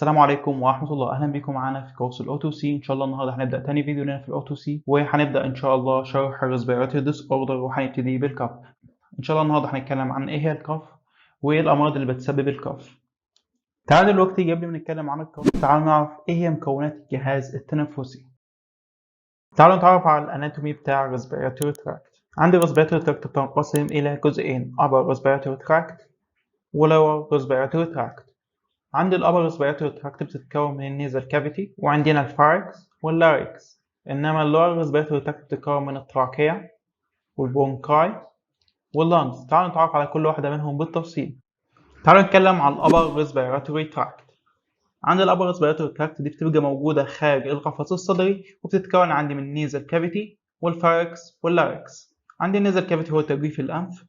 السلام عليكم ورحمة الله. أهلا بكم معانا في كورس ال O2C. إن شاء الله النهاردة هنبدأ تاني فيديو لنا في ال O2C، وهنبدأ إن شاء الله شرح Respiratory Disorder، وهنبتدي بالكف. إن شاء الله النهاردة هنتكلم عن إيه هي الكف وإيه الأمراض اللي بتسبب الكف. تعالوا دلوقتي قبل ما نتكلم عن الكف تعالوا نعرف إيه هي مكونات الجهاز التنفسي. تعالوا نتعرف على الأناتومي بتاع Respiratory Tract. عندي Respiratory Tract بتنقسم إلى جزئين: Upper Respiratory Tract و Lower Respiratory Tract. عندي الأبر respiratory tract بتتكون من النيزل كافيتي، وعندنا الفاركس واللاريكس، إنما اللور respiratory tract بتتكون من التراكية والبرونكاي واللانجز. تعالوا نتعرف على كل واحدة منهم بالتفصيل. تعالوا نتكلم عن الأبر respiratory tract. عندي الأبر respiratory tract دي بتبقى موجودة خارج القفص الصدري، وبتتكون عندي من النيزل كافيتي والفاركس واللاريكس. عندي النيزل كافيتي هو تجويف الأنف،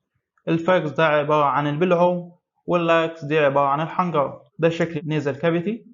الفاركس ده عبارة عن البلعوم، واللاريكس دي عبارة عن الحنجرة. ده شكل النيزل كافيتي،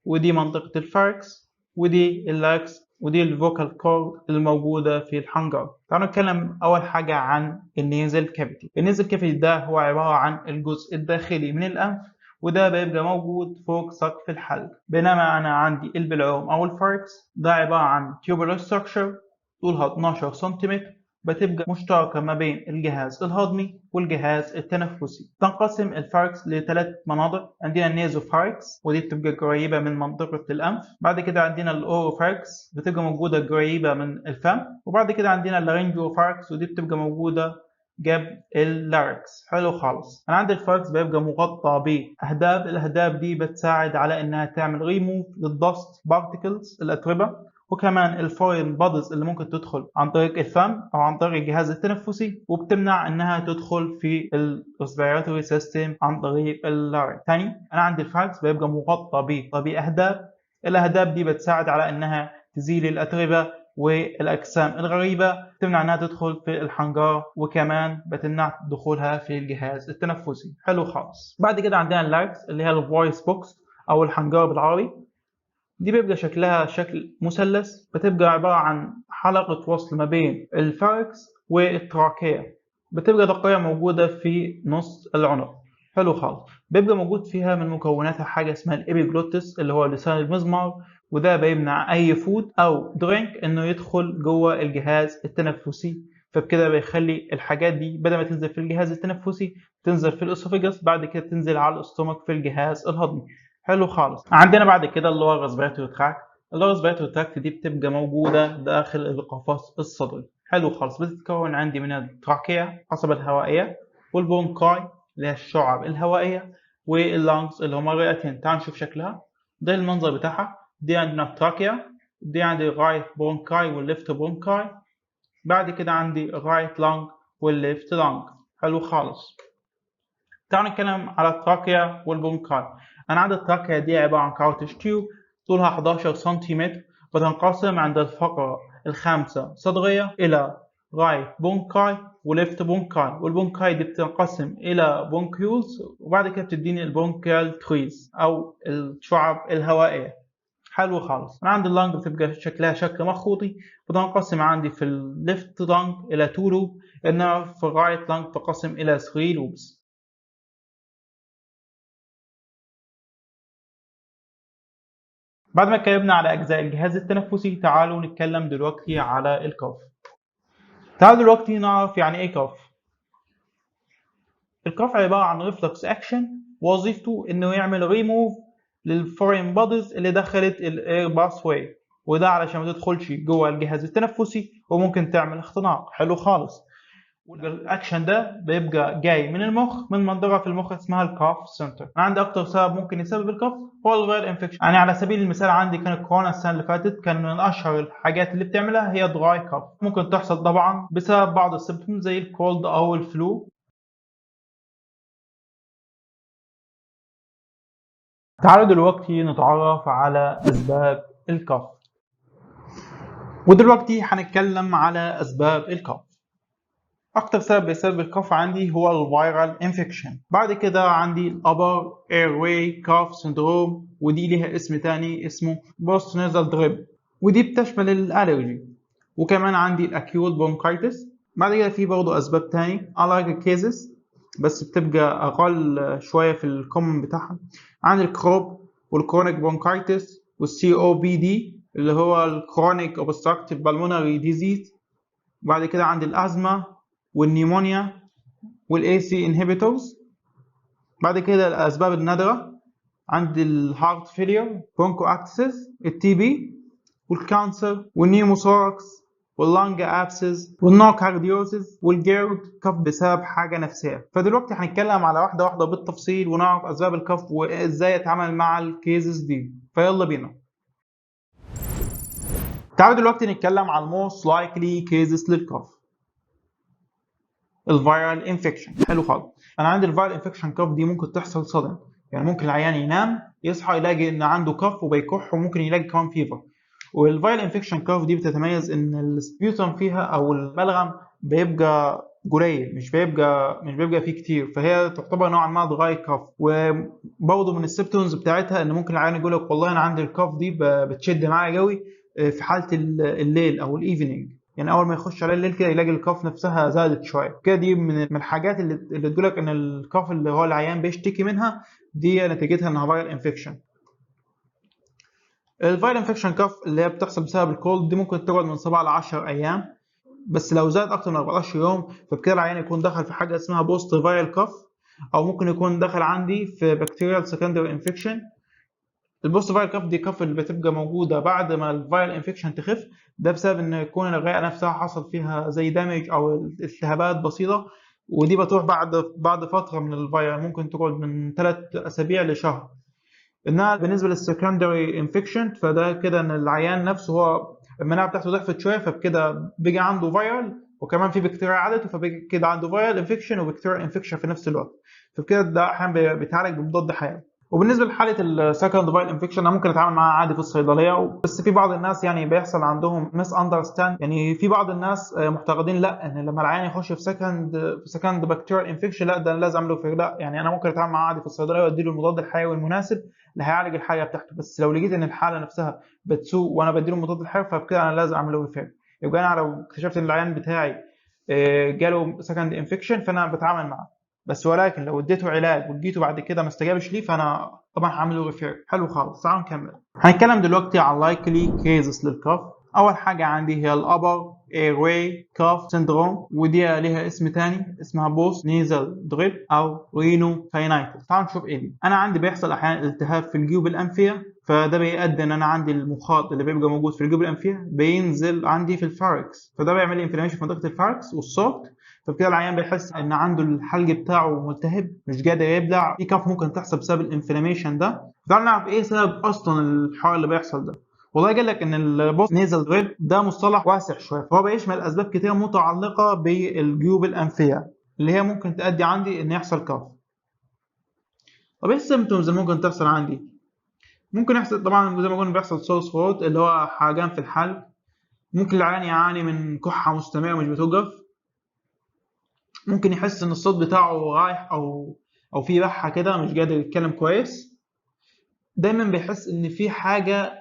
ودي منطقة الفاركس، ودي اللاريكس، ودي الفوكال كورد الموجودة في الحنجرة. تعالوا نتكلم أول حاجة عن النيزل كافيتي. النيزل كافيتي ده هو عبارة عن الجزء الداخلي من الأنف، وده بيبقى موجود فوق سقف الحلق. بينما أنا عندي البلعوم أو الفاركس ده عبارة عن tubular structure طولها 12 سنتيمتر، بتبقى مشتركة ما بين الجهاز الهضمي والجهاز التنفسي. تنقسم الفاركس لثلاث مناطق: عندنا النيزوفاركس ودي بتبقى قريبة من منطقة الأنف، بعد كده عندنا الأوروفاركس بتبقى موجودة قريبة من الفم، وبعد كده عندنا اللارينجوفاركس ودي بتبقى موجودة جنب اللاركس. حلو خالص. انا عندي الفاركس بيبقى مغطى باهداب، الاهداب دي بتساعد على انها تعمل ريموف للدست بارتكلز الاتربه، وكمان الفورين بادز اللي ممكن تدخل عن طريق الفم او عن طريق الجهاز التنفسي، وبتمنع انها تدخل في الريسبيراتوري سيستم عن طريق اللارynx. تاني، انا عندي الفاركس بيبقى مغطى باهداب، الاهداب دي بتساعد على انها تزيل الاتربه والاجسام الغريبه، تمنع انها تدخل في الحنجره، وكمان بتمنع دخولها في الجهاز التنفسي. حلو خالص. بعد كده عندنا اللارynx اللي هي الفويس بوكس او الحنجره بالعربي. دي بيبقى شكلها شكل مثلث، بتبقى عبارة عن حلقة وصل ما بين الفاركس والتراكية، بتبقى دقيقة موجودة في نص العنق. حلو خالص. بيبقى موجود فيها من مكوناتها حاجة اسمها الإبيجلوتس اللي هو لسان المزمار، وده بيمنع أي فود أو درينك إنه يدخل جوه الجهاز التنفسي، فبكده بيخلي الحاجات دي بدل ما تنزل في الجهاز التنفسي تنزل في الأسوفيجاس، بعد كده تنزل على الاستومك في الجهاز الهضمي. حلو خالص. عندنا بعد كده اللي هو الريسبيراتوري تراكت. الريسبيراتوري تراكت دي بتبقى موجودة داخل القفص الصدري. حلو خالص. بتتكون عندي من التراكية القصبة الهوائية، والبرونكاي اللي هي الشعب الهوائية، واللانجز اللي هما الرئتين. تعال نشوف شكلها. ده المنظر بتاعها. دي عندنا التراكية، دي عندي الرايت برونكاي والليفت برونكاي، بعد كده عندي الرايت لانج والليفت لانج. حلو خالص. تعالوا نتكلم على التراكية والبرونكاي. أنا عندي التراكية دي عبارة عن كاروتيج تيوب طولها 11 سنتيمتر، بتنقسم عند الفقرة الخامسة صدغية إلى رايت بونكاي وليفت بونكاي، والبونكاي دي بتنقسم إلى بونكيولز، وبعد كده بتديني البونكيال تريز أو الشعب الهوائية. حلو خالص. أنا عندي اللانج بتبقى شكلها شكل مخروطي، بتنقسم عندي في الليفت لانج إلى 2 لوب، إنما في الرايت لانج تنقسم إلى 3 لوبس. بعد ما اتكلمنا على أجزاء الجهاز التنفسي، تعالوا نتكلم دلوقتي على الكف. تعالوا دلوقتي نعرف يعني إيه كف. الكف عبارة عن ريفلكس أكشن، وظيفته إنه يعمل ريموف للفورين بوديز اللي دخلت الإير باس واي، وده علشان ما تدخلش جوه الجهاز التنفسي وممكن تعمل اختناق. حلو خالص. والاكشن ده بيبقى جاي من المخ، من منطقه في المخ اسمها الكاف سنتر. انا عندي اكتر سبب ممكن يسبب الكف هو الفيرال انفكشن. يعني على سبيل المثال عندي كان الكورونا السنه اللي فاتت، كان من اشهر الحاجات اللي بتعملها هي دراي كاف. ممكن تحصل طبعا بسبب بعض السيمبتومز زي الكولد او الفلو. تعالوا دلوقتي نتعرف على اسباب الكف. ودلوقتي هنتكلم على اسباب الكف. أكتر سبب بيسبب الكف عندي هو الفيرال انفكشن. بعد كده عندي الأبر ايرواي كاف سندروم، ودي ليها اسم تاني اسمه بوست نيزل دريب، ودي بتشمل الألرجي. وكمان عندي الأكيوت برونكايتس. بعد كده في برضه أسباب تاني allergic كيزز، بس بتبقى أقل شوية في الكومن بتاعها. عندي الكروب والكرونيك برونكايتس والسي او بي دي اللي هو الكرونيك اوبستراكتيف بالمونري ديزيز. وبعد كده عندي الازمه والنيمونيا والاي سي انهبيتورز. بعد كده الاسباب النادره عندي الهارت فيلير، برونكو اكسس، التي بي والكانسر والنيموثوركس واللانج ابسس والنوكارديوزز والجيرد كف بسبب حاجه نفسيه. فدلوقتي هنتكلم على واحده واحده بالتفصيل ونعرف اسباب الكف وازاي اتعامل مع الكيسز دي. فيلا بينا. تعالوا دلوقتي نتكلم عن most likely cases للكف. الفيرال انفكشن. حلو خالص. انا عندي الفيرال انفكشن كف دي ممكن تحصل صدم، يعني ممكن العيان ينام يصحى يلاقي ان عنده كف وبيكح وممكن يلاقي كمان فيفر. والفيرال انفكشن كف دي بتتميز ان السبيوتم فيها او البلغم بيبقى قليل، مش بيبقى فيه كتير، فهي تعتبر نوعا ما دراي كف. وبرضه من السيمبتومز بتاعتها ان ممكن العيان يقول لك والله انا عندي الكف دي بتشد معايا قوي في حاله الليل او الايفنينج، يعني اول ما يخش على الليل كده يلاقي الكف نفسها زادت شويه كده. دي من الحاجات اللي تقول لك ان الكف اللي هو العيان بيشتكي منها دي نتيجتها انها فيرال انفكشن. الفيرال انفكشن كف اللي هي بتحصل بسبب الكولد دي ممكن تقعد من 7 ل 10 ايام، بس لو زاد اكتر من 14 يوم فبكده العيان يكون دخل في حاجه اسمها بوست فيرال كف، او ممكن يكون دخل عندي في بكتيريال سكندري انفكشن. البوست فايرال كف دي كف اللي بتبقى موجوده بعد ما الفيرال انفكشن تخف، ده بسبب ان يكون الرئه نفسها حصل فيها زي دامج او التهابات بسيطه، ودي بتروح بعد فتره من الفيرال، ممكن تقعد من 3 اسابيع لشهر. انها بالنسبه للسكندري انفكشن فده كده ان العيان نفسه هو المناعه بتاعته ضعفت شويه، فبكده بقى عنده فيرال وكمان في بكتيريا عدت، فبقى كده عنده فيرال انفكشن وبكتيريا انفكشن في نفس الوقت، فبكده ده احيانا بيتعالج بمضاد حيوي. وبالنسبه لحاله السكند فايرال انفكشن انا ممكن اتعامل معاها عادي في الصيدليه، بس في بعض الناس يعني بيحصل عندهم مس اندرستاند، يعني في بعض الناس معتقدين لا ان لما العيان يخش في سكند بكتيريال انفكشن لا ده أنا لازم اعمله في، لا يعني انا ممكن اتعامل معاه عادي في الصيدليه وادي له المضاد الحيوي المناسب اللي هيعالج الحاجه بتاعته، بس لو لقيت ان الحاله نفسها بتسوء وانا بدي له المضاد الحيوي فبكده انا لازم اعمله ريفير. يبقى انا لو اكتشفت ان العيان بتاعي جاله سكند انفكشن فانا بتعامل معاه، بس ولكن لو اديته علاج ولقيته بعد كده ما استجابش ليه فانا طبعا هعمل له ريفير. حلو خالص. تعالوا نكمل. هنتكلم دلوقتي عن لايكلي كيسز للكف. اول حاجه عندي هي الابر ايرواي كاف سيندروم، ودي ليها اسم تاني اسمها بوست نيزل دريب او رينو ساينايتس. تعالوا نشوف ايه دي. انا عندي بيحصل احيانا التهاب في الجيوب الانفيه، فده بيؤدي ان انا عندي المخاط اللي بيبقى موجود في الجيوب الانفيه بينزل عندي في الفاركس، فده بيعمل لي انفلاميشن في منطقه الفاركس والصوت، فبكده العيان بيحس ان عنده الحلق بتاعه ملتهب مش قادر يبلع. في كف ممكن تحصل بسبب الانفلاميشن ده. تعالوا نعرف ايه سبب اصلا الحوار اللي بيحصل ده. والله قال لك ان البوست نيزل دريب ده مصطلح واسع شويه، فهو بيشمل اسباب كتير متعلقه بالجيوب الانفيه اللي هي ممكن تؤدي عندي ان يحصل كف. طب ايه السيمبتومز اللي ممكن تحصل عندي؟ ممكن يحصل طبعا زي ما قلنا بيحصل سور ثروت اللي هو حاجان في الحلق، ممكن العيان يعاني من كحه مستمره مش بتوقف، ممكن يحس ان الصوت بتاعه رايح او في بحه كده مش قادر يتكلم كويس، دايما بيحس ان في حاجه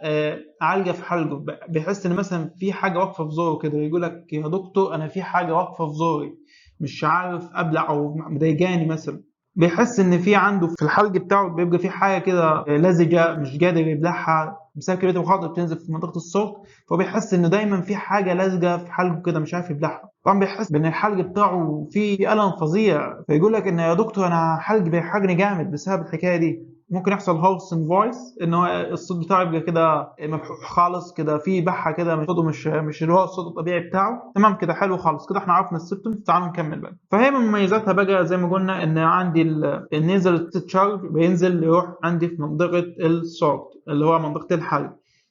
عالجه في حلقه، بيحس ان مثلا في حاجه واقفه في زوره كده، يقول لك يا دكتور انا في حاجه واقفه في زوري مش عارف ابلع او مضايقاني مثلا. بيحس ان في عنده في الحلق بتاعه بيبقى في حاجه كده لزجه مش قادر يبلعها بسبب كميه المخاطر بتنزل في منطقه الصوت، فبيحس انه دايما في حاجه لازقه في حلقه كده مش عارف يبلعها. طبعا بيحس بان الحلق بتاعه فيه الم فظيع، فيقول لك ان يا دكتور انا حلقي بيحرقني جامد بسبب الحكايه دي. ممكن يحصل هورسن فويس ان هو الصوت بتاعه يبقى كده مبحوح خالص كده في بحه كده، صوته مش اللي هو الصوت الطبيعي بتاعه. تمام كده حلو خالص، كده احنا عرفنا السيمبتومز. تعالوا نكمل بقى. فهي من مميزاتها بقى زي ما قلنا ان عندي النيزل تشارج بينزل يروح عندي في منطقه الصوت اللي هو منطقه الحلق،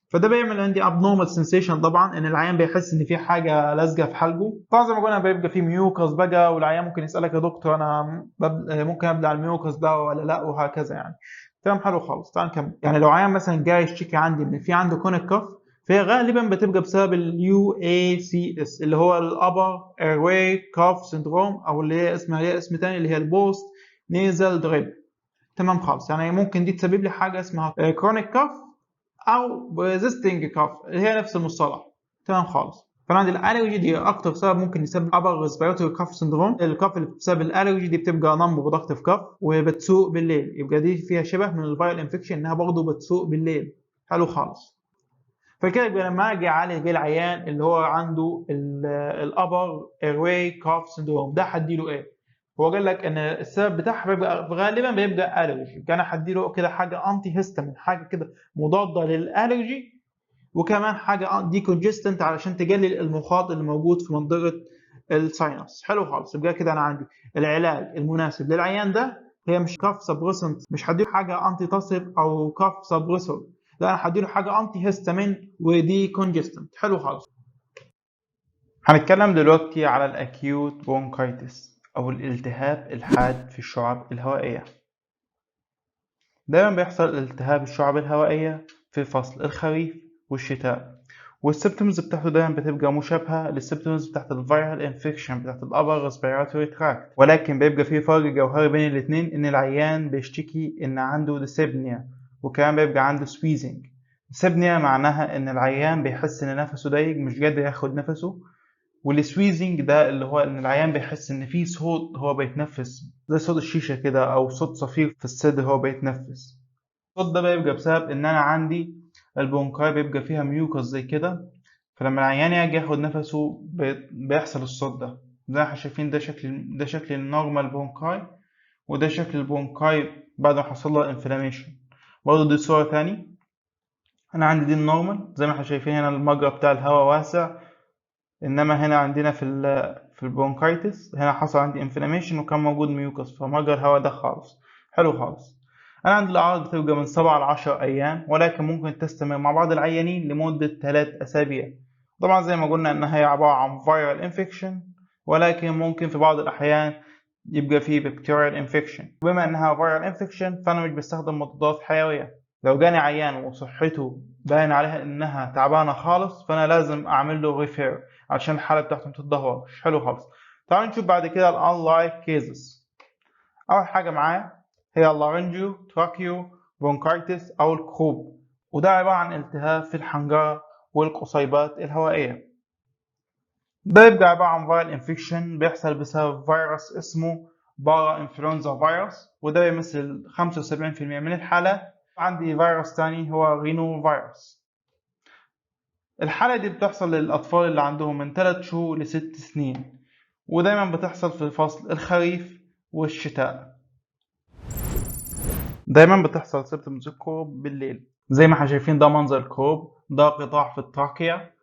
فده بيعمل عندي abnormal sensation، طبعا ان العيان بيحس ان في حاجه لازقه في حلقه. طبعا زي ما قلنا بيبقى في ميوكس بقى، والعيان ممكن يسالك يا دكتور انا ممكن ابلع الميوكس ده ولا لا، وهكذا يعني. تمام حلو خالص. تعال نكمل. يعني لو عيان مثلا جاي يشتكي عندي ان في عنده كونيك كف، فهي غالبا بتبقى بسبب اليو اي سي اس اللي هو الابر ايرواي كاف سيندروم، او اللي هي اسمها ليها اسم تاني اللي هي البوست نيزل دريب. تمام خالص. يعني ممكن دي تسبب لي حاجه اسمها كرونيك كاف او ريزيستنج كاف اللي هي نفس المصطلح. تمام خالص. فانا عندي الالرجي دي اكتر سبب ممكن يسبب upper respiratory cough syndrome. الكاف اللي بسبب الالرجي دي بتبقى non productive cough وبتسوق بالليل، يبقى دي فيها شبه من الفيرال انفكشن انها برضه بتسوق بالليل. حلو خالص. فكده يبقى لما اجي اعالج العيان اللي هو عنده الابر ايرواي كاف سندروم ده هديله ايه؟ هو قال لك ان السبب بتاعها بيبقى غالبا بيبقى الرجي، انا هديله كده حاجه انتي هيستامين، حاجه كده مضاده للالرجي، وكمان حاجه دي كونجستنت علشان تقلل المخاط اللي موجود في منطقه الساينس. حلو خالص. يبقى كده انا عندي العلاج المناسب للعيان ده هي مش كاف سبريسنت، مش هديله حاجه انتي تصب او كاف سبريسور، لا انا هديله حاجه انتي هيستامين ودي كونجستنت. حلو خالص. هنتكلم دلوقتي على الاكيوت برونكايتس او الالتهاب الحاد في الشعب الهوائيه. دايما بيحصل التهاب الشعب الهوائيه في فصل الخريف والشتاء، والسيمبتومز بتاعته دايما بتبقى مشابهة للسيمبتومز بتاعت الفيرال انفكشن بتاعت الأبر ريسبيراتوري تراكت، ولكن بيبقى في فرق جوهري بين الاتنين، إن العيان بيشتكي إن عنده ديسبنيا، وكمان بيبقى عنده سويزنج. ديسبنيا معناها إن العيان بيحس إن نفسه ضيق مش قادر ياخد نفسه، والسويزنج ده اللي هو إن العيان بيحس إن في صوت هو بيتنفس زي صوت الشيشة كده أو صوت صفير في الصدر هو بيتنفس. الصوت ده بيبقى بسبب إن أنا عندي البونكاي بيبقى فيها ميوكس زي كده، فلما العيان يجي ياخد نفسه بيحصل الصوت ده. زي ما احنا شايفين ده شكل النورمال بونكاي، وده شكل البونكاي بعد ما حصل لها انفلاميشن. برضه دي صورة تاني، أنا عندي دي النورمال زي ما احنا شايفين هنا المجرى بتاع الهواء واسع، إنما هنا عندنا في البرونكايتس هنا حصل عندي انفلاميشن وكان موجود ميوكس فمجرى الهواء ده خالص. حلو خالص. أنا عندي الأعراض بتبقى من 7 ل 10 أيام، ولكن ممكن تستمر مع بعض العيانين لمدة 3 أسابيع. طبعا زي ما قلنا إن هي عبارة عن viral infection، ولكن ممكن في بعض الأحيان يبقى فيه bacterial infection. بما إنها viral infection فأنا مش بستخدم مضادات حيوية. لو جاني عيان وصحته باين عليها إنها تعبانة خالص فأنا لازم أعمل له refer عشان الحالة بتاعته متتدهورش. حلو خالص. تعالوا نشوف بعد كده ال unlike cases. أول حاجة معايا هي اللارنجيو تراكيو برونكايتس أو الكروب، وده عبارة عن التهاب في الحنجرة والقصيبات الهوائية. ده يبقى عبارة عن فيرال انفكشن بيحصل بسبب فيروس اسمه بارا انفلونزا فيروس، وده بيمثل 75% من الحالات. عندي فيروس تاني هو رينو فيروس. الحالة دي بتحصل للأطفال اللي عندهم من 3 شهور ل 6 سنين، ودايما بتحصل في فصل الخريف والشتاء. دايما بتحصل سيمبتومز الكروب بالليل. زي ما احنا شايفين ده منظر الكروب، ده قطاع في التراكية،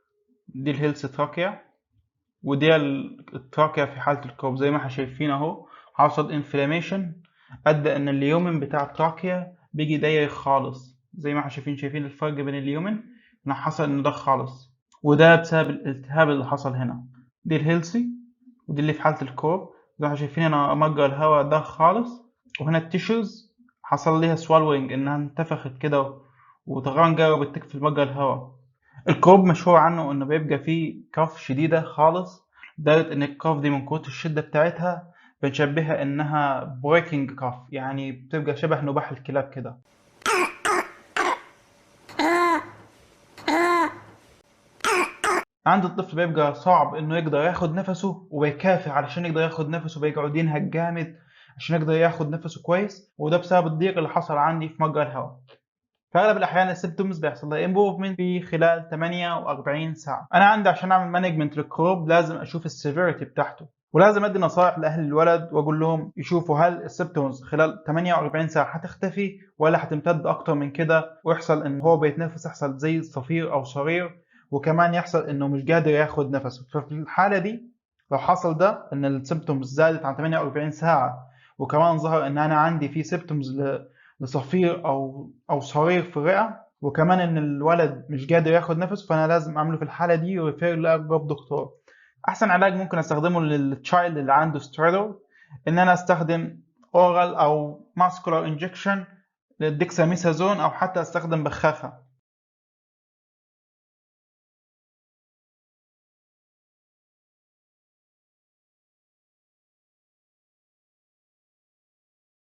دي الهيلث تراكية، ودي التراكية في حالة الكروب. زي ما احنا شايفين اهو حصل انفلاميشن ادى ان اليومن بتاع التراكية بيجي ضيق خالص. زي ما احنا شايفين الفرق بين اليومن ان حصل انه ده خالص، وده بسبب الالتهاب اللي حصل هنا. دي الهيلثي ودي اللي في حالة الكروب. زي ما احنا شايفين هنا مجرى الهواء ده خالص، وهنا التيشوز حصل ليها swallowing انها انتفخت كده وطغران جربت تقفل مجرى الهواء. الكروب مشهور عنه انه بيبقى فيه كف شديدة خالص، لدرجة ان الكف دي من كتر الشدة بتاعتها بنشبهها انها بريكنج كف، يعني بتبقى شبه نباح الكلاب كده. عند الطفل بيبقى صعب انه يقدر ياخد نفسه وبيكافح علشان يقدر ياخد نفسه، بيقعد ينهج جامد عشان يقدر ياخد نفسه كويس، وده بسبب الضيق اللي حصل عندي في مجرى الهواء. في اغلب الاحيان السيمبتومز بيحصل لها امبروفمنت في خلال 48 ساعه. انا عندي عشان اعمل مانجمنت للكروب لازم اشوف السيفيريتي بتاعته، ولازم ادي نصائح لاهل الولد واقول لهم يشوفوا هل السيمبتومز خلال 48 ساعه هتختفي ولا هتمتد اكتر من كده، ويحصل ان هو بيتنفس يحصل زي صفير او صرير، وكمان يحصل انه مش قادر ياخد نفسه. ففي الحاله دي لو حصل ده ان السيمبتومز زادت عن 48 ساعه، وكمان ظهر ان انا عندي في سيمبتومز لصفير او صرير في الرئه، وكمان ان الولد مش قادر ياخد نفس، فانا لازم اعمله في الحاله دي ريفير لاقرب دكتور. احسن علاج ممكن استخدمه للتشايلد اللي عنده ستريدر ان انا استخدم اورال او ماسكولار انجكشن للديكساميثازون، او حتى استخدم بخاخه.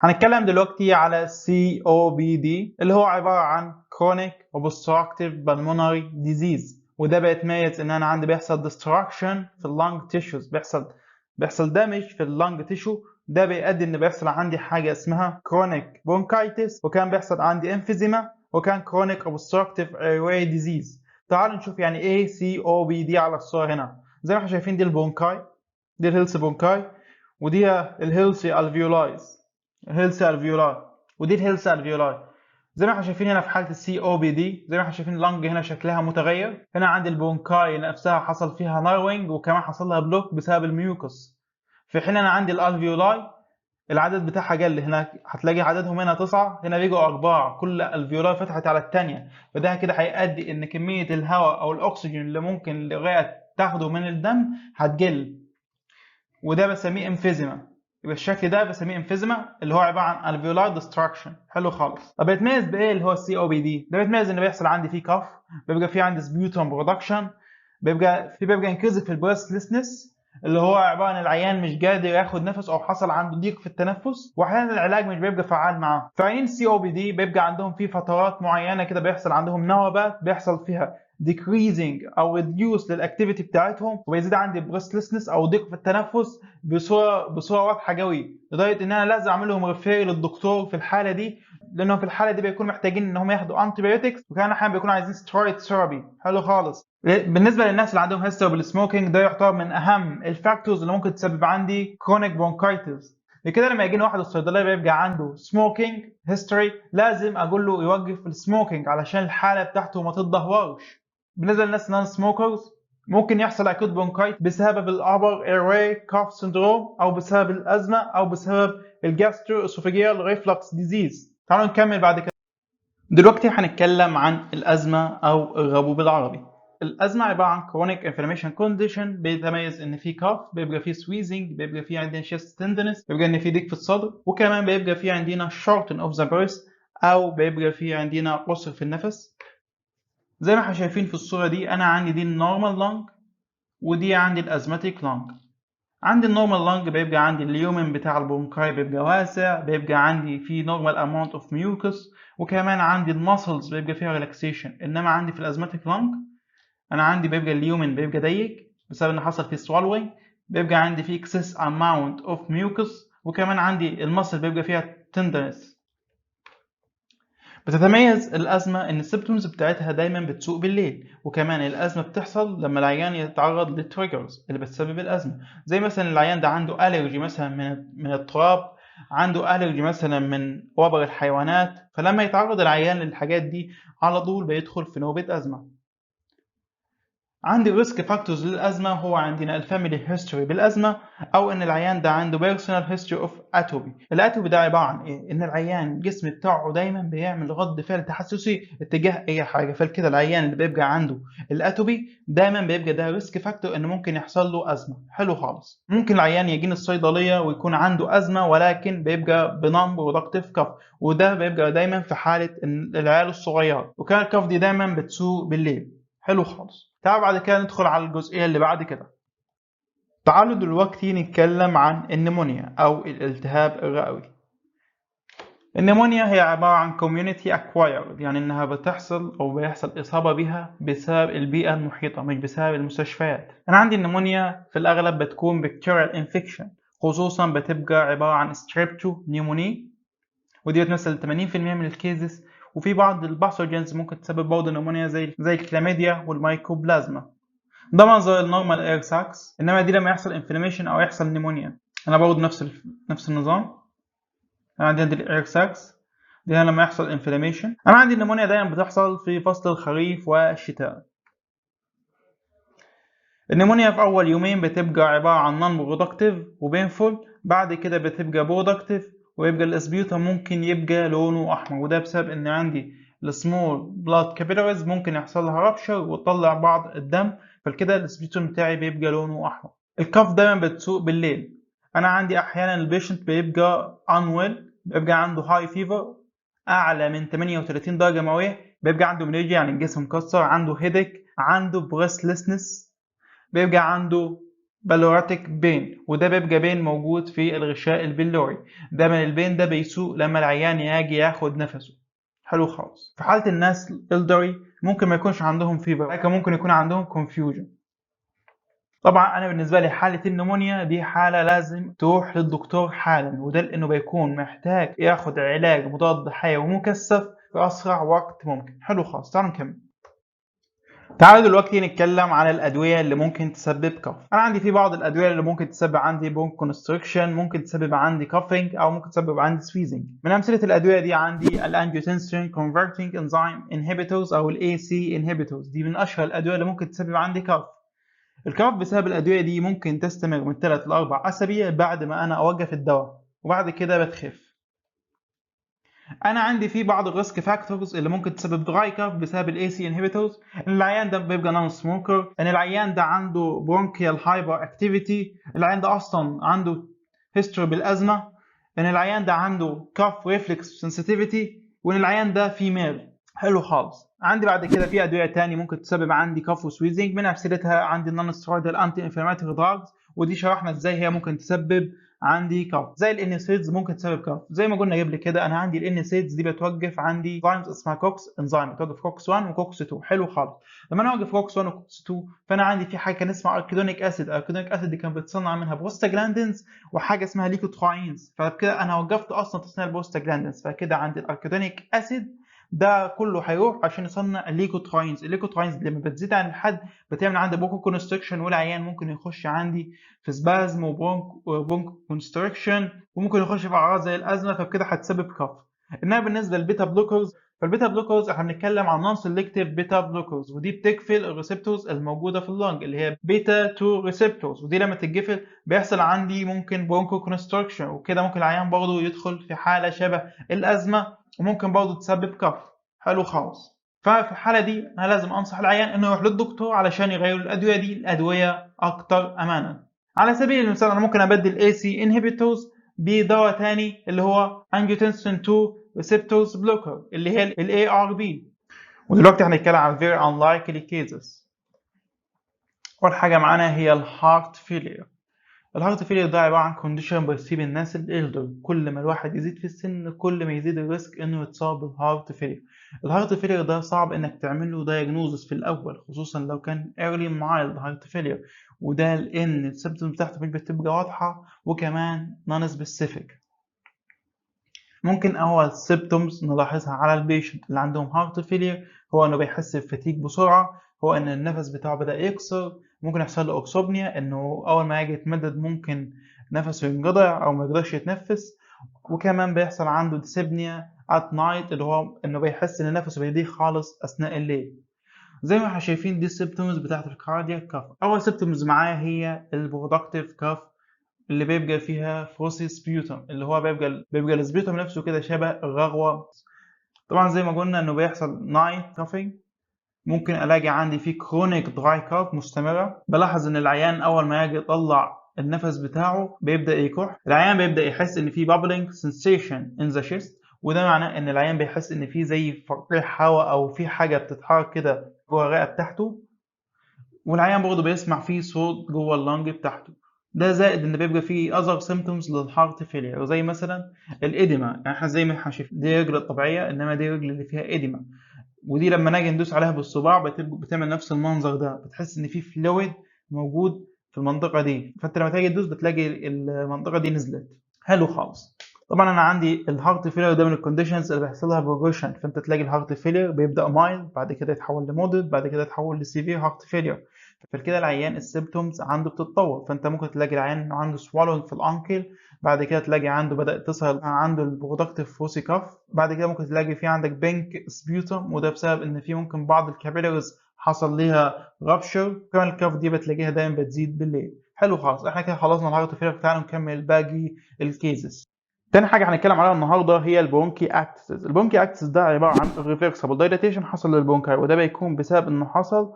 هنتكلم دلوقتي على COPD اللي هو عبارة عن Chronic Obstructive Pulmonary Disease، وده بيتميز ان انا عندي بيحصل destruction في اللنج تيشوز، بيحصل دامج في اللنج تيشو. ده بيؤدي ان بيحصل عندي حاجه اسمها chronic bronchitis، وكان بيحصل عندي emphysema، وكان chronic obstructive airway disease. تعالوا نشوف يعني ايه COPD على الصوره هنا. زي ما احنا شايفين دي البونكاي، دي الهيلثي بونكاي، ودي الهيلثي الفيولايز، الهيلثي الفيولاي، ودي الهيلثي الفيولاي. زي ما احنا شايفين هنا في حاله السي او بي دي، زي ما احنا شايفين اللنج هنا شكلها متغير. هنا عندي البونكاي نفسها حصل فيها ناروينج، وكمان حصل لها بلوك بسبب الميوكس. في حين انا عندي الالفيولاي العدد بتاعها قل. هنا هتلاقي عددهم هنا 9، هنا بيجوا 4، كل الفيولاي فتحت على الثانيه. فده كده هيؤدي ان كميه الهواء او الاكسجين اللي ممكن الرئه تاخده من الدم هتقل، وده بسميه امفيزيما. يبقى الشكل ده بسميه امفيزيما، اللي هو عباره عن الفيولار ديستراكشن. حلو خالص. طب بيتميز بايه اللي هو السي او بي دي؟ ده بيتميز ان بيحصل عندي فيه كف، بيبقى فيه عندي سبيوتوم برودكشن، بيبقى انكريز في البريثلسنس، اللي هو عباره عن العيان مش قادر ياخد نفس او حصل عنده ضيق في التنفس، واحيانا العلاج مش بيبقى فعال معاه. فعيانين السي او بي دي بيبقى عندهم في فترات معينه كده بيحصل عندهم نوبات بيحصل فيها decreasing او reduce للاكتيفيتي بتاعتهم، وبيزيد عندي breathlessness او ضيق في التنفس بصوره واضحه قوي، لدرجه ان انا لازم اعمل لهم ريفير للدكتور في الحاله دي، لانهم في الحاله دي بيكونوا محتاجين ان هم ياخدوا انتيبيوتكس، وكان احيانا بيكونوا عايزين سترويد ثيرابي. حلو خالص. بالنسبه للناس اللي عندهم هيستوري بالسموكينج، ده يعتبر من اهم الفاكتورز اللي ممكن تسبب عندي كرونيك برونكايتس. لكده لما يجيني واحد الصيدليه بيبقى عنده سموكينج هيستوري، لازم اقول له يوقف السموكينج علشان الحاله بتاعته ما تتدهورش. بالنسبه للناس نون سموكرز، ممكن يحصل اكوت برونكايت بسبب الابر ايرواي كاف سندروم، او بسبب الازمه، او بسبب الجاسترو اسوفيجيال ريفلكس ديزيز. تعالوا نكمل بعد كده. دلوقتي هنتكلم عن الازمه او الغبو بالعربي. الازمه عباره عن chronic inflammation condition، بيتميز ان في كاف، بيبقى في سويزنج، بيبقى في عندنا chest tenderness، بيبقى ان في ضيق في الصدر، وكمان بيبقى في عندنا shorten of the breath، او بيبقى في عندنا قصر في النفس. زي ما احنا شايفين في الصورة دي، أنا عندي دي النورمال لانج، ودي عندي الأزماتيك لانج. عندي النورمال لانج بيبقى عندي اليومن بتاع البونكاي بيبقى واسع، بيبقى عندي فيه نورمال أماونت أوف ميوكس، وكمان عندي الماسلز بيبقى فيها ريلاكسيشن. إنما عندي في الأزماتيك لانج أنا عندي بيبقى اليومن بيبقى ضيق بسبب إن حصل فيه swallowing، بيبقى عندي فيه excess amount of mucus، وكمان عندي الماسل بيبقى فيها tenderness. بتتميز الأزمة إن السيمبتومز بتاعتها دايما بتسوء بالليل، وكمان الأزمة بتحصل لما العيان يتعرض للتريجرز اللي بتسبب الأزمة. زي مثلا العيان ده عنده ألرجي مثلا من التراب، عنده ألرجي مثلا من وبر الحيوانات، فلما يتعرض العيان للحاجات دي على طول بيدخل في نوبة أزمة. عندي ريسك فاكتورز للأزمة، هو عندنا الفاميلي هيستوري بالأزمة، أو إن العيان ده عنده بيرسونال هيستوري أوف أتوبي. الأتوبي ده عبارة عن إيه؟ إن العيان الجسم بتاعه دايما بيعمل رد فعل تحسسي اتجاه أي حاجة، فكده العيان اللي بيبقى عنده الأتوبي دايما بيبقى ده ريسك فاكتور إن ممكن يحصل له أزمة. حلو خالص. ممكن العيان يجيني الصيدلية ويكون عنده أزمة، ولكن بيبقى بنون برودكتيف كف، وده بيبقى دايما في حالة العيال الصغيرة، وكان الكف دي دايما بتسوء بالليل. حلو خالص. تعالوا بعد كده ندخل على الجزئية اللي بعد كده. تعالوا دلوقتي نتكلم عن النمونيا أو الالتهاب الرئوي. النمونيا هي عبارة عن community acquired، يعني إنها بتحصل أو بيحصل إصابة بها بسبب البيئة المحيطة مش بسبب المستشفيات. أنا عندي النمونيا في الأغلب بتكون bacterial infection، خصوصا بتبقى عبارة عن streptonيموني، ودي بتمثل 80% من الكيزز. وفي بعض الباثوجينز ممكن تسبب برضه نمونيا زي الكلاميديا والمايكوبلازما. ده منظر النورمال اير ساكس. انما دي لما يحصل انفلاميشن او يحصل نيمونيا، انا برضه نفس النظام. انا عندي الاير ساكس دي لما يحصل انفلاميشن. انا عندي النيمونيا دايما بتحصل في فصل الخريف والشتاء. النيمونيا في اول يومين بتبقى عباره عن نون برودكتيف وبينفول، بعد كده بتبقى برودكتيف، ويبقى الاسبيوتم ممكن يبقى لونه احمر، وده بسبب ان عندي السمول بلاد كابيلاريز ممكن يحصل لها رابشر وتطلع بعض الدم، فكده الاسبيوتم بتاعي بيبقى لونه احمر. الكف دايما بتسوء بالليل. انا عندي احيانا البيشنت بيبقى انويل، بيبقى عنده هاي فيفر اعلى من 38 درجه مئويه، بيبقى عنده منيجي يعني الجسم مكسر، عنده هيدك، عنده بريسلسنس، بيبقى عنده بالوراتيك بين، وده بيبقى بين موجود في الغشاء البلوري. دايما البين ده بيسوء لما العيان يجي ياخد نفسه. حلو خالص. في حالة الناس الالدري ممكن ما يكونش عندهم فيبر، لكن ممكن يكون عندهم confusion. طبعا انا بالنسبه لي حاله النمونيا دي حاله لازم تروح للدكتور حالا، وده لانه بيكون محتاج ياخد علاج مضاد حيوي مكثف في اسرع وقت ممكن. حلو خالص، تعالوا نكمل. تعالوا دلوقتي نتكلم عن الادويه اللي ممكن تسبب كف. انا عندي في بعض الادويه اللي ممكن تسبب عندي بون كونستريكشن، ممكن تسبب عندي كافينج، او ممكن تسبب عندي سويزنج. من امثله الادويه دي عندي الانجيوتنسين كونفرتنج انزيم انهبيتورز او الاي سي انهبيتورز، دي من اشهر الادويه اللي ممكن تسبب عندي كف. الكف بسبب الادويه دي ممكن تستمر من 3 ل 4 اسابيع بعد ما انا اوقف الدواء، وبعد كده بتخف. انا عندي في بعض الريسك فاكتورز اللي ممكن تسبب دراي كاف بسبب الاي سي انهبيتورز. العيان ده بيبقى نون سموكر، ان العيان ده عنده برونكيال هايبر اكتيفيتي، العيان ده اصلا عنده هيستوري بالازمه، ان العيان ده عنده كاف ريفلكس سنسيتيفيتي، وان العيان ده فيميل. حلو خالص. عندي بعد كده في ادويه تاني ممكن تسبب عندي كاف وسويزنج، من امثلتها عندي النون سترويدال انتي انفلاماتوري دراجز، ودي شرحنا ازاي هي ممكن تسبب عندي كف. زي الانسيدز ممكن تسبب كف، زي ما قلنا قبل كده انا عندي الانسيدز دي بتوقف عندي انزيمز اسمها كوكس انزيم، بتوقف كوكس 1 وكوكس 2. حلو خالص. لما انا اوقف كوكس 1 وكوكس 2 فانا عندي في حاجه كان اسمها اركيدونيك اسيد. اركيدونيك اسيد دي كان بتصنع منها بروستاجلاندينز وحاجه اسمها ليكوتراينز، فكده انا وقفت اصلا تصنيع البروستاجلاندينز، فكده عندي الاركيدونيك اسيد ده كله هيروح عشان يصنع الليكوتراينز. الليكوتراينز لما بتزيد عن الحد بتعمل عندي بونكو كونستريكشن، والعيان ممكن يخش عندي في سبازم وبونكو كونستريكشن، وممكن يخش في اعراض زي الازمه، فبكده هتسبب كف. انما بالنسبه للبيتا بلوكرز، فالبيتا بلوكرز احنا بنتكلم عن نون سيلكتيف بيتا بلوكرز، ودي بتقفل الريسبتورز الموجوده في اللنج اللي هي بيتا 2 ريسبتورز، ودي لما تتقفل بيحصل عندي ممكن بونكو كونستريكشن، وكده ممكن العيان برضه يدخل في حاله شبه الازمه، وممكن برضه تسبب كف. حلو خالص. ففي الحاله دي انا لازم انصح العيان انه يروح للدكتور علشان يغير الادويه دي الادويه اكتر امانا. على سبيل المثال انا ممكن ابدل AC inhibitors بدواء تاني اللي هو angiotensin 2 receptors blocker اللي هي ال ARB. ودلوقتي هنتكلم عن very unlikely cases. اول حاجه معانا هي الهارت فيلير. الهارت فيلير ده عباره عن كونديشن بيصيب الناس الالدر، كل ما الواحد يزيد في السن كل ما يزيد الريسك انه يتصاب بالهارت فيلير. الهارت فيلير ده صعب انك تعمل له دايجنوزس في الاول، خصوصا لو كان early mild heart failure، وده لان السيمبتومز بتاعته مش بتبقى واضحه، وكمان نون سبيسيفيك. ممكن اول سيمبتومز نلاحظها على البيشنت اللي عندهم هارت فيلير هو انه بيحس بفتيج بسرعه، هو ان النفس بتاعه بدا يكسر، ممكن يحصل له اوكسوبنيا انه اول ما يجي يتمدد ممكن نفسه ينقطع او ما يقدرش يتنفس، وكمان بيحصل عنده ديسبنيا ات نايت اللي هو انه بيحس ان نفسه بيضيق خالص اثناء الليل. زي ما احنا شايفين دي السيمبتومز بتاعت الكاردياك كاف. اول سيمبتومز معايا هي البرودكتيف كاف اللي بيبقى فيها فروسي سبيوتم، اللي هو بيبقى السبيوتم نفسه كده شبه الرغوه. طبعا زي ما قلنا انه بيحصل نايت كافينج. ممكن الاقي عندي في كرونيك دراي كاف مستمره، بلاحظ ان العيان اول ما يجي يطلع النفس بتاعه بيبدا يكح، العيان بيبدا يحس ان في bubbling sensation in the chest، وده معناه ان العيان بيحس ان في زي فرقيع هواء او في حاجه بتتحرك كده جوه الرئه بتاعته، والعيان برضه بيسمع فيه صوت جوه اللنج بتاعته. ده زائد ان بيبقى فيه other symptoms للهارت فيلير، زي مثلا الاديما. يعني احنا زي ما احنا شايفين دي رجل الطبيعيه، انما دي رجل اللي فيها اديما، ودي لما نيجي ندوس عليها بالصباع بتعمل نفس المنظر ده، بتحس ان في فلويد موجود في المنطقه دي، فانت لما تيجي تدوس بتلاقي المنطقه دي نزلت. حلو خالص. طبعا انا عندي الهارت فيلير ده من الكونديشنز اللي بيحصل لها بروجريشن، فانت تلاقي الهارت فيلير بيبدا مايل، بعد كده يتحول لمودريت، بعد كده يتحول لسيفير هارت فيلير. فكده العيان السيمبتومز عنده بتتطور، فانت ممكن تلاقي العيان انه عنده swallowing في الانكل، بعد كده تلاقي عنده بدأت تظهر عنده البرودكتيف فوسي كاف، بعد كده ممكن تلاقي في عندك بينك سبيوتم، وده بسبب ان في ممكن بعض الكابيلاريز حصل ليها رابشر، كمان الكاف دي بتلاقيها دايما بتزيد بالليل. حلو خالص، احنا كده خلصنا الهارت فيلر. تعالوا نكمل باقي الكيسز. تاني حاجة هنتكلم عليها النهاردة هي البرونكي اكتسز. البرونكي اكتسز ده عبارة عن ريفلكسبل دايلاتيشن حصل للبرونكاي، وده بيكون بسبب انه حصل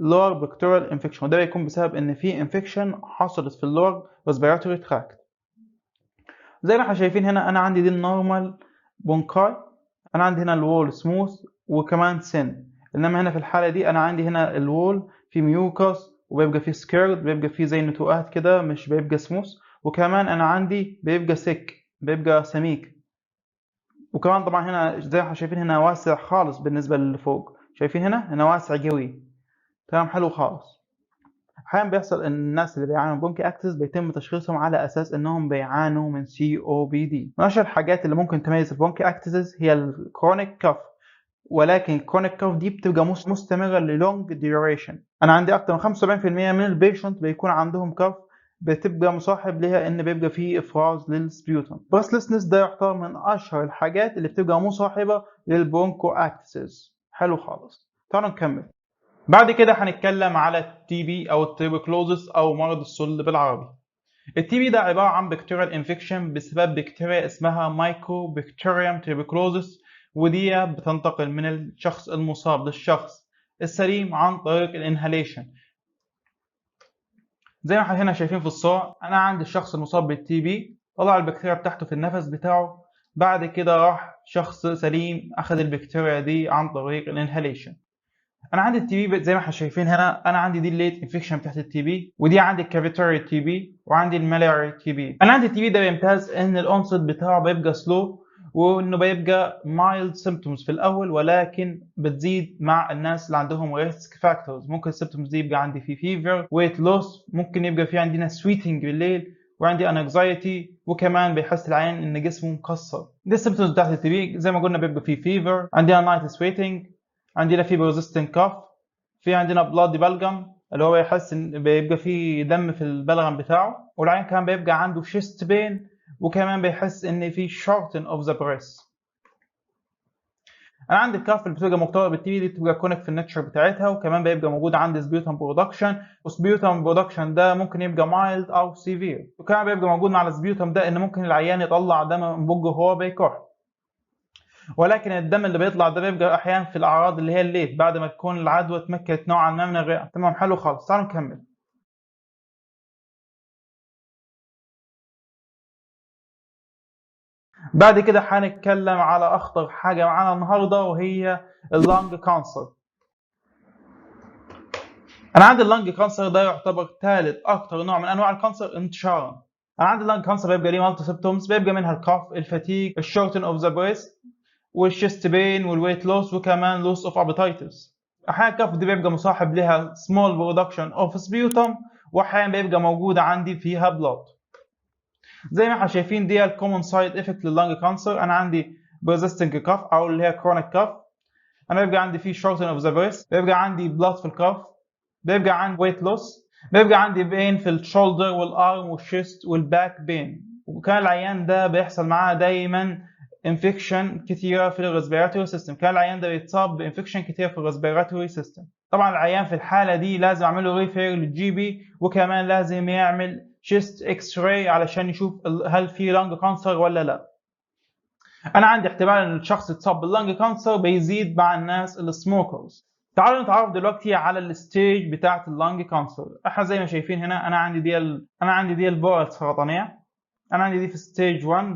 lower bacterial infection، وده بيكون بسبب ان في infection حصلت في اللور respiratory tract. زي ما احنا شايفين هنا انا عندي دي النورمال برونكاي، انا عندي هنا الوول سموث وكمان سن، انما هنا في الحالة دي انا عندي هنا الوول في ميوكس وبيبقى فيه سكيرد، بيبقى فيه زي نتوءات كده مش بيبقى سموث، وكمان انا عندي بيبقى سك، بيبقى سميك، وكمان طبعا هنا زي ما احنا شايفين هنا واسع خالص بالنسبة للي فوق. شايفين هنا واسع قوي. تمام، حلو خالص. احيانا بيحصل ان الناس اللي بيعانوا من برونكي اكسس بيتم تشخيصهم على اساس انهم بيعانوا من COPD. من اشهر الحاجات اللي ممكن تميز البرونكي اكسس هي الكرونيك كاف، ولكن الكرونيك كاف دي بتبقى مستمره للونج ديوريشن. انا عندي اكتر من 75% من البيشنت بيكون عندهم كاف بتبقى مصاحب ليها ان بيبقى فيه افراز للسبيوتم. بريسلسنس ده يعتبر من اشهر الحاجات اللي بتبقى مصاحبه للبرونكو اكسس. حلو خالص، تعالوا نكمل. بعد كده هنتكلم على التي بي او التيبوكلوزس او مرض السل بالعربي. التي بي ده عباره عن بكتيريال انفكشن بسبب بكتيريا اسمها مايكرو بكتيريوم تيبوكلوزس، ودي بتنتقل من الشخص المصاب للشخص السليم عن طريق الانهاليشن. زي ما احنا هنا شايفين في الصور، انا عندي الشخص المصاب بالتي بي طلع البكتيريا بتاعته في النفس بتاعه، بعد كده راح شخص سليم اخذ البكتيريا دي عن طريق الانهاليشن. انا عندي التي بي زي ما احنا شايفين هنا، انا عندي دي الليت انفكشن بتاعت التي بي، ودي عندي الكافيتوري تي بي، وعندي الملاري تي بي. انا عندي التي بي ده بيمتاز ان الاونست بتاعه بيبقى سلو، وانه بيبقى مايلد سيمبتومز في الاول، ولكن بتزيد مع الناس اللي عندهم ريسك فاكتورز. ممكن السيمبتومز دي يبقى عندي في فيفر، ويت لوس، ممكن يبقى في عندنا سويتنج بالليل، وعندي انكزايتي، وكمان بيحس العيان ان جسمه مكسر. دي السيمبتومز بتاعت التي بي. زي ما قلنا بيبقى في فيفر، عندنا نايت سويتنج، عندنا في بروزيستنت كاف، في عندنا بلادي بلغم اللي هو يحس ان بيبقى فيه دم في البلغم بتاعه، والعين كمان بيبقى عنده شيست بين، وكمان بيحس ان في شورتن اوف ذا بريس. انا عندي الكاف اللي بتبقى مرتبطه بالتي بي دي بتبقى كونك في النتشر بتاعتها، وكمان بيبقى موجود عندي سبيوتم برودكشن، وسبيوتم برودكشن ده ممكن يبقى مايلد او سيفير، وكمان بيبقى موجود مع السبيوتم ده ان ممكن العيان يطلع دم من بقه وهو بيكح، ولكن الدم اللي بيطلع ده بيبقى احيانا في الاعراض اللي هي الليت بعد ما تكون العدوى اتمكنت نوعا ما من الرئه. تمام، حلو خالص، تعالوا نكمل. بعد كده هنتكلم على اخطر حاجه معانا النهارده، وهي اللانج كانسر. انا عندي اللانج كانسر ده يعتبر ثالث اكتر نوع من انواع الكانسر انتشارا. انا عندي اللانج كانسر بيبقى ليه مالتي سيمبتومز، بيبقى منها الكاف، الفاتيج، الشورتن اوف ذا بريست، والشيست بين، والويت لوس، وكمان لوس اوف ابيتايتس. احيانا الكاف دي بيبقى مصاحب لها سمول برودكشن اوف سبيوتم، واحيانا بيبقى موجوده عندي فيها بلاد. زي ما احنا شايفين دي الكومن سايد افكت لللانج كانسر. انا عندي بيرزيستنج كاف او اللي هي كرونيك كاف، انا بيبقى عندي فيه شورتن اوف ذا بريست، بيبقى عندي بلاد في الكاف، بيبقى عندي ويت لوس، بيبقى عندي بين في الشولدر والارم والشيست والباك بين. وكان العيان ده بيحصل معاه دايما انفكشن كتيره في الريسبيراتوري سيستم، كان العيان ده بيتصاب بانفكشن كتير في الريسبيراتوري سيستم. طبعا العيان في الحاله دي لازم اعمل له ريفير للجي بي، وكمان لازم يعمل شيست اكس راي علشان يشوف هل في لانج كانسر ولا لا. انا عندي احتمال ان الشخص يتصاب باللانج كانسر بيزيد مع الناس السموكرز. تعالوا نتعرف دلوقتي على الستيج بتاعه اللانج كانسر. احنا زي ما شايفين هنا انا عندي دي البؤره السرطانيه. انا عندي دي في ستيج 1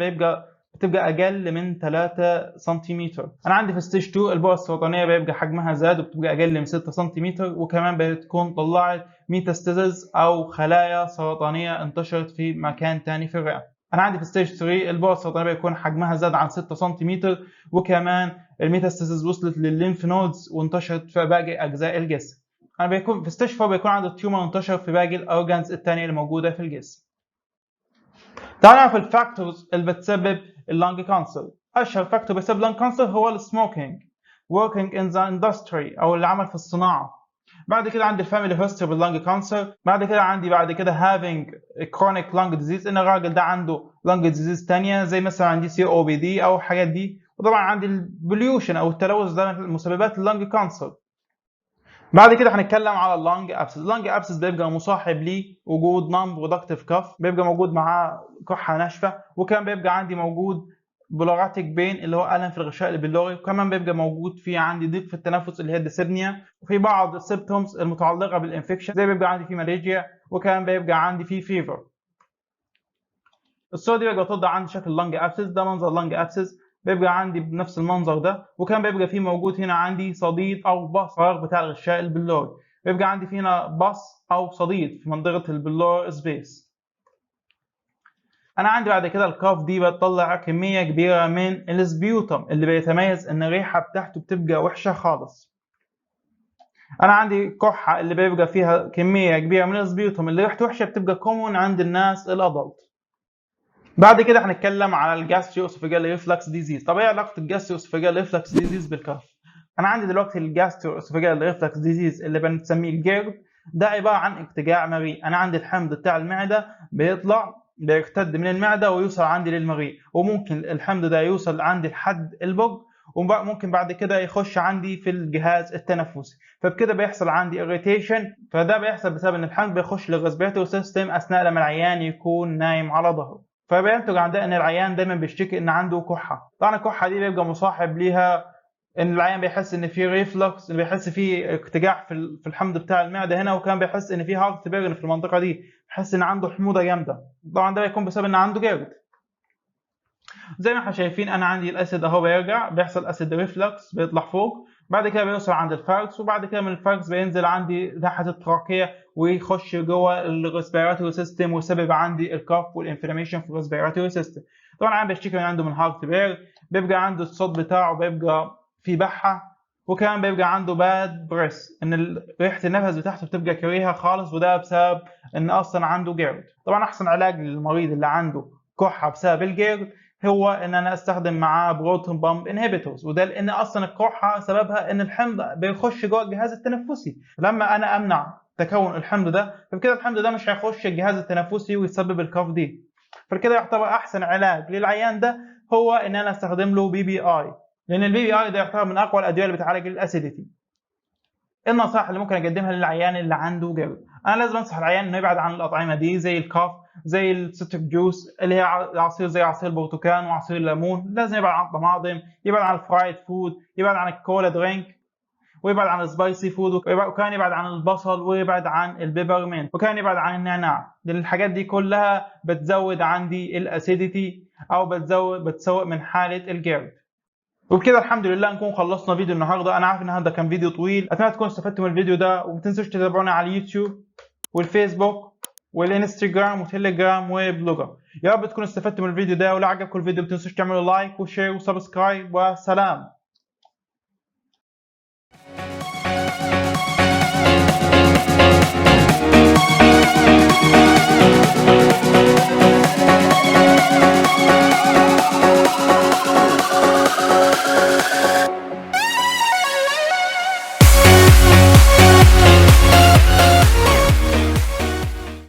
بتبقى اقل من 3 سنتيمتر. انا عندي في ستيج 2 البؤره السرطانيه بيبقى حجمها زاد وبتبقى اقل من 6 سنتيمتر، وكمان بتكون طلعت ميتاستاسيس او خلايا سرطانيه انتشرت في مكان تاني في الرئه. انا عندي في ستيج 3 البؤره السرطانيه بيكون حجمها زاد عن 6 سنتيمتر، وكمان الميتاستاسيس وصلت للليمف نودز وانتشرت في باقي اجزاء الجسم. انا بيكون في ستيج 4 بيكون عندي التيومر انتشر في باقي الاورجانز الثانيه اللي موجوده في الجسم. تعال نعرف الفاكتورز اللي بتسبب اللانج كانسر. اشهر فاكتور بيسبب اللانج كانسر هو السموكينج، working in the industry او العمل في الصناعه. بعد كده عندي الفاميلي هيستوري باللانج كانسر. بعد كده having chronic lung disease، ان الراجل ده عنده lung disease تانية زي مثلا عندي COPD او الحاجات دي. وطبعا عندي البوليوشن او التلوث ده من مسببات اللانج كانسر. بعد كده هنتكلم على اللانج ابسس. اللانج ابسس بيبقى مصاحب ليه وجود نون برودكتيف كاف، بيبقى موجود معاه كحه ناشفه، وكان بيبقى عندي موجود بلوراتيك بين اللي هو الم في الغشاء البلوري، وكمان بيبقى موجود في عندي ضيق في التنفس اللي هي الديسبنيا، وفي بعض السيمبتومز المتعلقه بالانفكشن زي بيبقى عندي في ماليجيا، وكان بيبقى عندي في فيفر. الصوره دي بيبقى توضح عندي شكل اللانج ابسس. ده منظر اللانج ابسس، بيبقى عندي بنفس المنظر ده، وكان بيبقى فيه موجود هنا عندي صديد او بص فراغ بتاع الغشاء البلوري. بيبقى عندي فيه هنا بص او صديد في منطقه البلور سبيس. انا عندي بعد كده الكاف دي بتطلع كميه كبيره من السبيوتم اللي بيتميز ان الريحه بتاعته بتبقى وحشه خالص. انا عندي كحه اللي بيبقى فيها كميه كبيره من السبيوتوم اللي ريحته وحشه بتبقى كومون عند الناس الادلت. بعد كده هنتكلم على الجاسترو اسوفيجال ريفلكس ديزيز. طب ايه علاقه الجاسترو اسوفيجال ريفلكس ديزيز بالكف؟ انا عندي دلوقتي الجاسترو اسوفيجال ريفلكس ديزيز اللي بنسميه الجيرد، ده عباره عن ارتجاع مريء. انا عندي الحمض بتاع المعده بيطلع بيرتد من المعده ويوصل عندي للمريء، وممكن الحمض ده يوصل عندي لحد البق، وممكن بعد كده يخش عندي في الجهاز التنفسي، فبكده بيحصل عندي irritation. فده بيحصل بسبب ان الحمض بيخش للريسبيراتوري سيستم اثناء لما العيان يكون نايم على ظهره، فبينتج عن ده ان العيان دايما بيشتكي ان عنده كحه. طبعا الكحه دي بيبقى مصاحب ليها ان العيان بيحس ان في ريفلكس، ان بيحس في ارتجاع في الحمض بتاع المعده هنا، وكان بيحس ان في هارت بيرن في المنطقه دي، بيحس ان عنده حموضه جامده. طبعا ده بيكون بسبب ان عنده جلد. زي ما احنا شايفين انا عندي الاسيد اهو بيرجع، بيحصل اسيد ريفلكس بيطلع فوق، بعد كده بيوصل عند الفاركس، وبعد كده من الفاركس بينزل عندي تحت التراكيه ويخش جوه الريسبيراتوري سيستم، ويسبب عندي الكاف والانفلاميشن في الريسبيراتوري سيستم. طبعا عم بيشتكي من عنده من هارت بير، بيبقى عنده الصوت بتاعه بيبقى في بحه، وكمان بيبقى عنده باد بريس، ان ريحه النفس بتاعته بتبقى كريهه خالص، وده بسبب ان اصلا عنده جيرد. طبعا احسن علاج للمريض اللي عنده كحه بسبب الجيرد هو ان انا استخدم معاه بروتون بامب انهبيتورز، وده لان اصلا القرحه سببها ان الحمض بيخش جوه الجهاز التنفسي. لما انا امنع تكون الحمض ده، فبكده الحمض ده مش هيخش الجهاز التنفسي ويسبب الكف دي. فكده يعتبر احسن علاج للعيان ده هو ان انا استخدم له بي بي اي، لان البي بي اي ده يعتبر من اقوى الادويه اللي بتعالج الاسيديتي. ايه النصائح اللي ممكن اقدمها للعيان اللي عنده جلد؟ انا لازم انصح العيان انه يبعد عن الاطعمه دي زي الكاف، زي الستريك جوس اللي هي عصير زي عصير البرتقال وعصير الليمون، لازم يبعد عن الطماطم، يبعد عن الفرايد فود، يبعد عن الكولا درينك، ويبعد عن السبايسي فود، وكان يبعد عن البصل، ويبعد عن البيبرمنت، وكان يبعد عن النعناع، لان الحاجات دي كلها بتزود عندي الاسيديتي او بتسوء من حاله الجلد. وبكده الحمد لله نكون خلصنا فيديو النهارده. انا عارف ان هذا كان فيديو طويل، اتمنى تكونوا استفدتوا من الفيديو ده، وما تنسوش تتابعونا على اليوتيوب والفيسبوك والانستجرام وتليجرام وبلوجر. يا رب تكونوا استفدتوا من الفيديو ده، ولو عجبكم الفيديو ما تنسوش تعملوا لايك وشير وسبسكرايب، وسلام.